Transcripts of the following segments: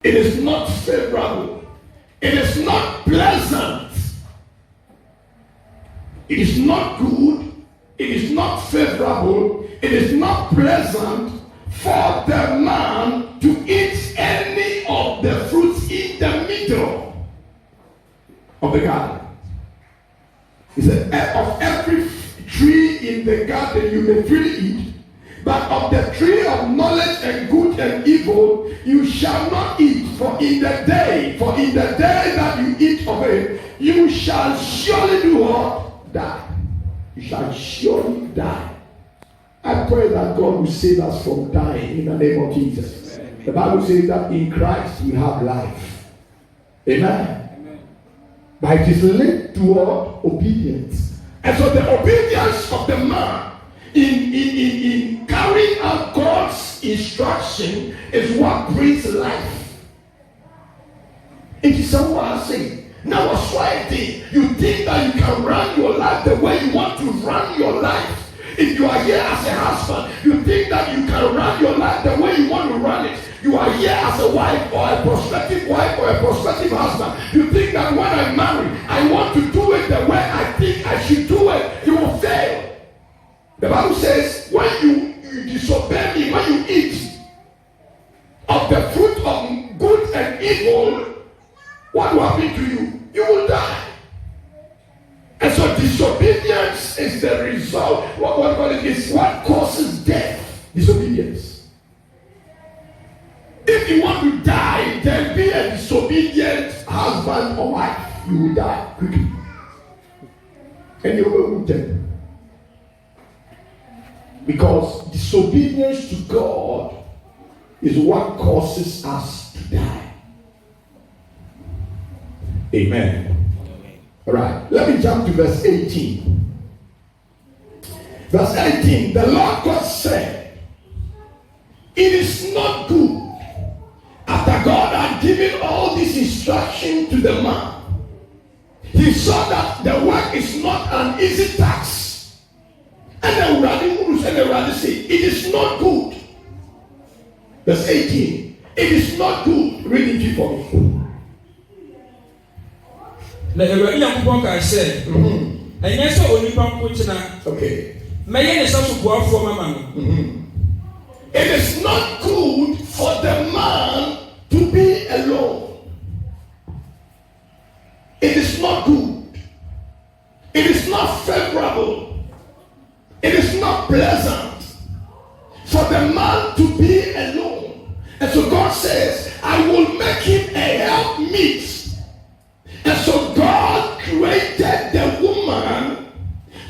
It is not favorable. It is not pleasant. It is not good. It is not favorable. It is not pleasant for the man to eat any of the fruits in the middle of the garden. He said, of every tree in the garden you may freely eat, but of the tree of knowledge and good and evil you shall not eat, for in the day that you eat of it, you shall surely do what? Die. You shall surely die. I pray that God will save us from dying in the name of Jesus. Amen. The Bible says that in Christ we have life. Amen. Amen. But it is linked toward obedience. And so the obedience of the man in carrying out God's instruction is what brings life. It is someone saying, now what's right? You think that you can run your life the way you want to run your life. If you are here as a husband, you think that you can run your life the way you want to run it. You are here as a wife or a prospective wife or a prospective husband. You think that when I marry, I want to do it the way I think I should do it. You will fail. The Bible says, when you disobey me, when you eat of the fruit of good and evil, what will happen to you? You will die. And so disobedience is the result. What it is what causes death. Disobedience. If you want to die, then be a disobedient husband or wife. You will die quickly. And you will die. Because disobedience to God is what causes us to die. Amen. All right, let me jump to verse 18. Verse 18, the Lord God said, it is not good, after God had given all this instruction to the man, he saw that the work is not an easy task. And then rather say, it is not good. Verse 18, it is not good. Read it for me. Na Awurade Nyankopɔn ka sɛ, ɛnyɛ sɛ onipa nko tena. Okay. Mɛyɛ ne sɛ soboafoɔ mama no. It is not good for the man to be alone. It is not good. It is not favorable. It is not pleasant for the man to be alone. And so God says, I will make him a helpmeet. And so God created the woman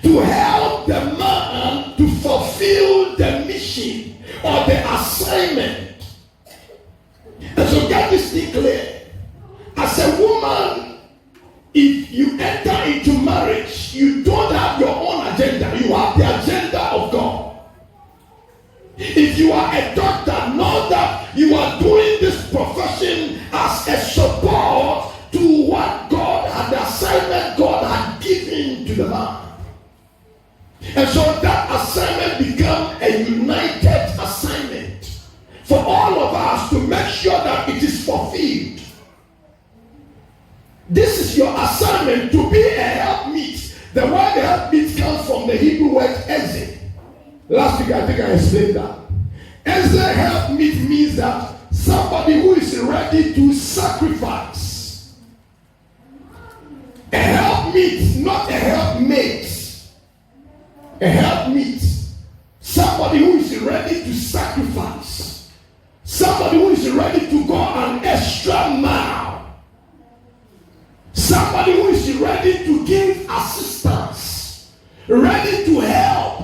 to help the man to fulfill the mission or the assignment. And so get this thing clear. As a woman, if you enter into marriage, you don't have your own agenda. You have the agenda of God. If you are a doctor, know that you are doing this profession as a support to what God had, the assignment God had given to the man. And so that assignment became a united assignment for all of us to make sure that it is fulfilled. This is your assignment, to be a helpmeet. The word helpmeet comes from the Hebrew word Ezeh. Last week I think I explained that. Ezeh helpmeet means that somebody who is ready to sacrifice. A helpmeet, not a helpmate. A helpmeet. Somebody who is ready to sacrifice. Somebody who is ready to go an extra mile. Somebody who is ready to give assistance. Ready to help.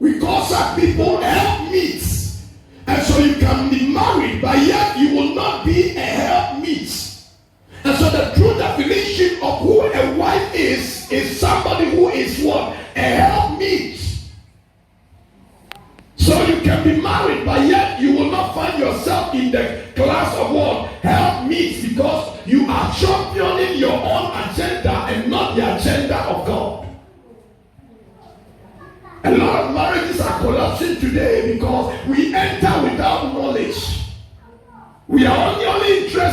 We call some people helpmeets. And so you can be married, but yet you will not be a helpmeet. And so the true definition of who a wife is somebody who is what? A helpmeet. So you can be married, but yet you will not find yourself in the class of what? Helpmeet, because you are championing your own agenda and not the agenda of God. A lot of marriages are collapsing today because we enter without knowledge. We are only interested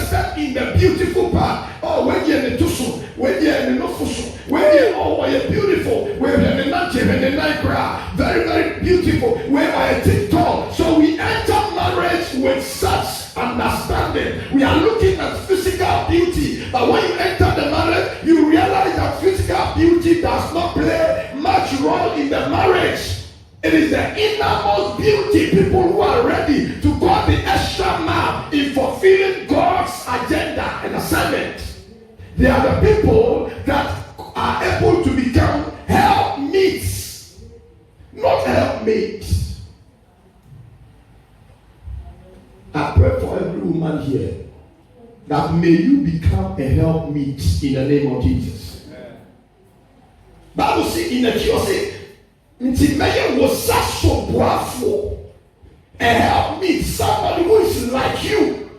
understanding. We are looking at physical beauty, but when you enter the marriage, you realize that physical beauty does not play much role in the marriage. It is the innermost beauty, people who are ready to go the extra mile in fulfilling God's agenda and assignment. They are the people that are able to become helpmeets, not helpmates. I pray for every woman here that may you become a helpmeet in the name of Jesus. Bible says in the church, nti meye was so powerful and help me, somebody who is like you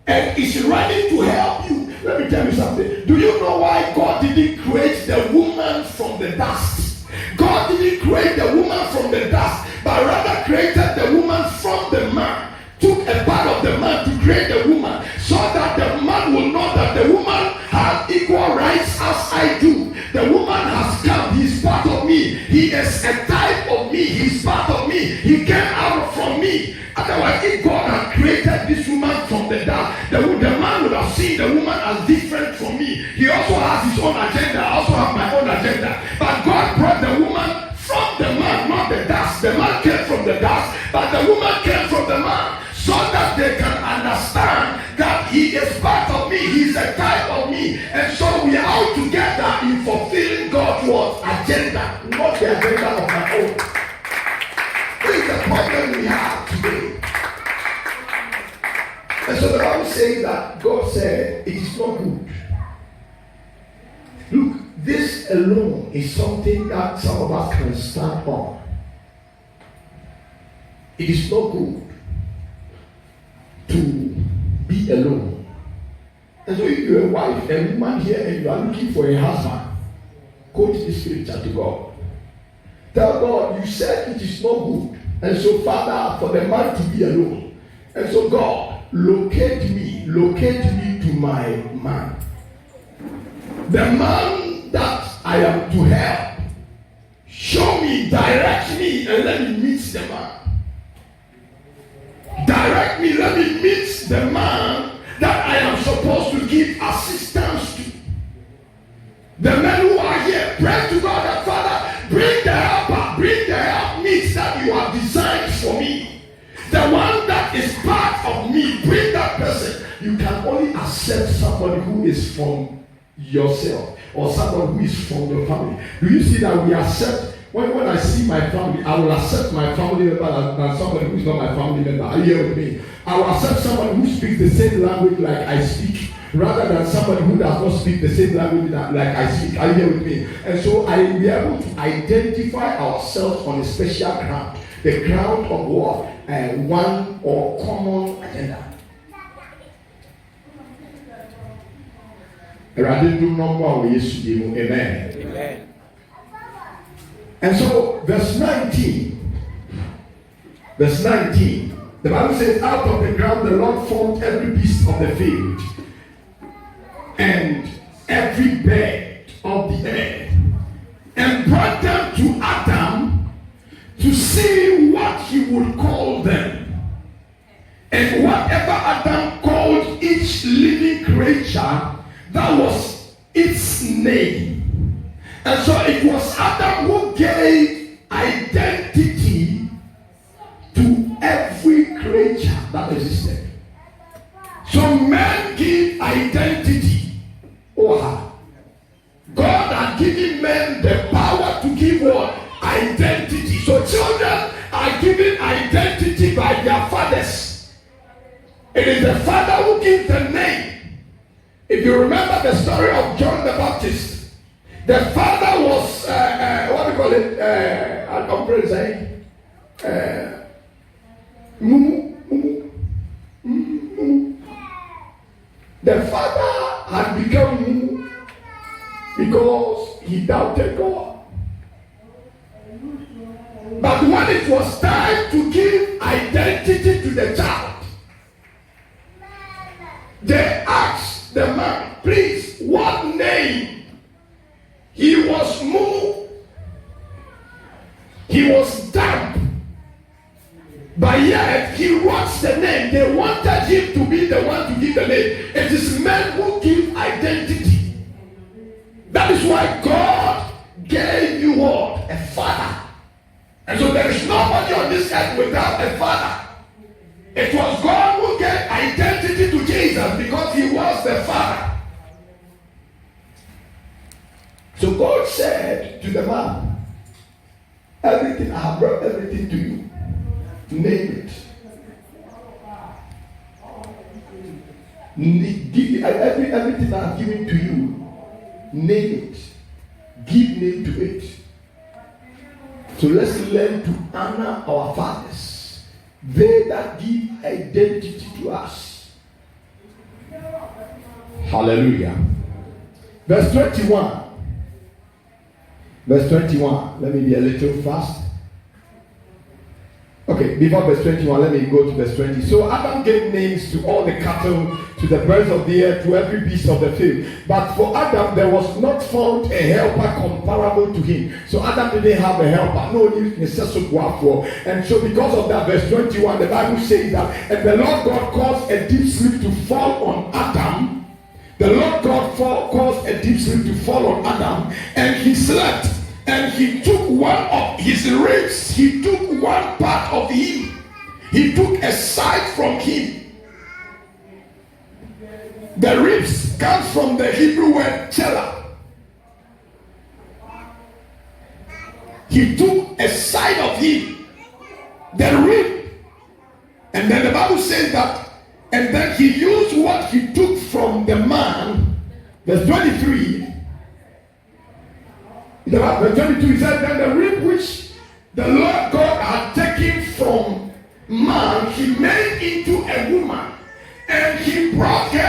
and is ready to help you. Let me tell you something. Do you know why God didn't create the woman from the dust? God didn't create the woman from the dust, but rather created the woman from the man. Took a part of the man to create the woman, so that the man will know that the woman has equal rights as I do. The woman has come, he's part of me. He is a type of me, he's part of me. He came out from me. Otherwise, if God had created this woman from the dust, the man would have seen the woman as different from me. He also has his own agenda. I also have my own agenda. But God brought the woman from the man, not the dust. The man came from the dust, but the woman came from the man, so that they can understand that he is part of me, he is a type of me, and so we are all together in fulfilling God's agenda, not the agenda of my own. This is the problem we have today. And so the Bible says that God said it is not good. Look, this alone is something that some of us can stand on. It is not good to be alone. And so if you're a wife, a woman here, and you are looking for a husband, quote this scripture to God. Tell God, you said it is not good. And so, Father, for the man to be alone. And so, God, locate me to my man. The man that I am to help. Show me, direct me, and let me meet the man. Direct me, let me meet the man that I am supposed to give assistance to. The men who are here, pray to God that Father, bring the helpmeets that you have designed for me. The one that is part of me, bring that person. You can only accept somebody who is from yourself or somebody who is from your family. Do you see that we accept? When I see my family, I will accept my family member than somebody who is not my family member. Are you here with me? I will accept somebody who speaks the same language like I speak, rather than somebody who does not speak the same language like I speak. Are you here with me? And so I will be able to identify ourselves on a special ground. The ground of what? One or common agenda. Amen. Amen. And so, verse 19, the Bible says, out of the ground the Lord formed every beast of the field and every bird of the air, and brought them to Adam to see what he would call them. And whatever Adam called each living creature, that was its name. And so it was Adam who gave identity to every creature that existed. So men give identity. God had given men the power to give what? Identity. So children are given identity by their fathers. It is the father who gives the name. If you remember the story of John the Baptist, the father was, what do you call it? I'm going to say, The father had become Mumu because he doubted God. But when it was time to give identity to the child, they asked the man, please, what name? He was Mumu. He was damp. But yet he wants the name. They wanted him to be give the name. It is men who give identity. That is why God gave you what? A father. And so there is nobody on this earth without a father. It was God who gave identity to Jesus because he was the father. So God said to the man, everything, I have brought everything to you. Name it. Everything I have given to you, name it. Give name to it. So let's learn to honor our fathers. They that give identity to us. Hallelujah. Verse 21. Verse 21. Let me be a little fast. Okay, before verse 21, let me go to verse 20. So Adam gave names to all the cattle, to the birds of the air, to every beast of the field. But for Adam, there was not found a helper comparable to him. So Adam didn't have a helper. No necessary for. And so because of that, verse 21, the Bible says that, and the Lord God caused a deep sleep to fall on Adam. The Lord God caused a deep sleep to fall on Adam, and he slept. And he took one of his ribs, he took one part of him, he took a side from him. The ribs come from the Hebrew word chela. He took a side of him, the rib, and then the Bible says that, and then he used what he took from the man, verse 23. Verse 22, he said, then the rib which the Lord God had taken from man, he made into a woman, and he brought her